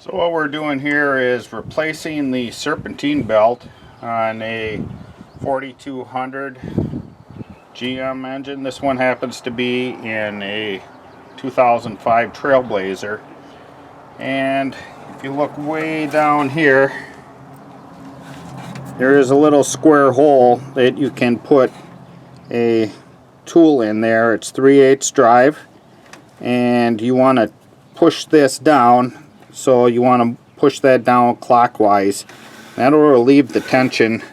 So what we're doing here is replacing the Serpentine belt on a 4200 GM engine. This one happens to be in a 2005 Trailblazer. And if you look way down here, there is a little square hole that you can put a tool in there. It's 3/8 drive, and you want to push this down. So you want to push that down clockwise. That'll relieve the tension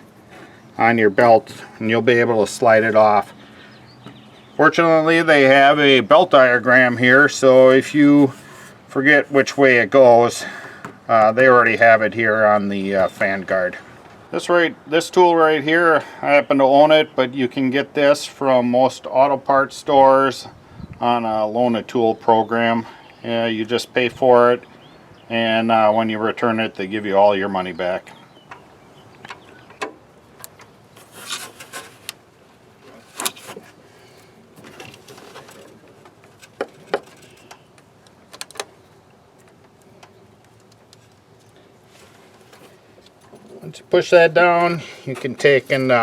on your belt and you'll be able to slide it off. Fortunately, they have a belt diagram here, so if you forget which way it goes, they already have it here on the fan guard. This tool right here, I happen to own it, but you can get this from most auto parts stores on a loan-a-tool program. You just pay for it, and when you return it, they give you all your money back. Once you push that down, you can take and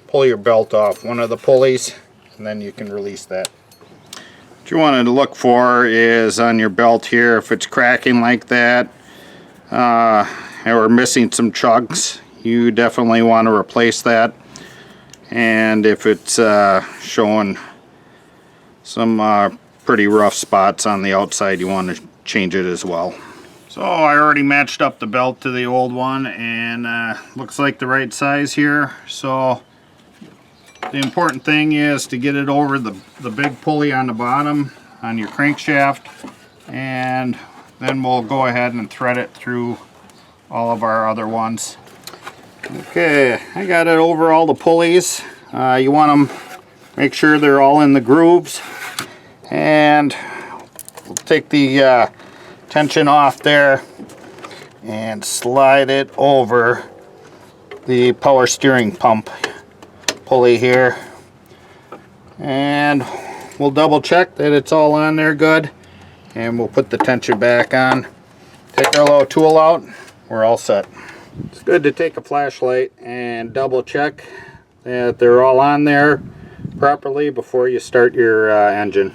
pull your belt off one of the pulleys, and then you can release that. What you want to look for is on your belt here, if it's cracking like that or missing some chunks, you definitely want to replace that. And if it's showing some pretty rough spots on the outside, you want to change it as well. So I already matched up the belt to the old one, and looks like the right size here. So the important thing is to get it over the big pulley on the bottom on your crankshaft, and then we'll go ahead and thread it through all of our other ones. Okay, I got it over all the pulleys. You want to make sure they're all in the grooves, and we'll take the tension off there and slide it over the power steering pump pulley here, and we'll double check that it's all on there good, and we'll put the tension back on. Take our little tool out, we're all set. It's good to take a flashlight and double check that they're all on there properly before you start your engine.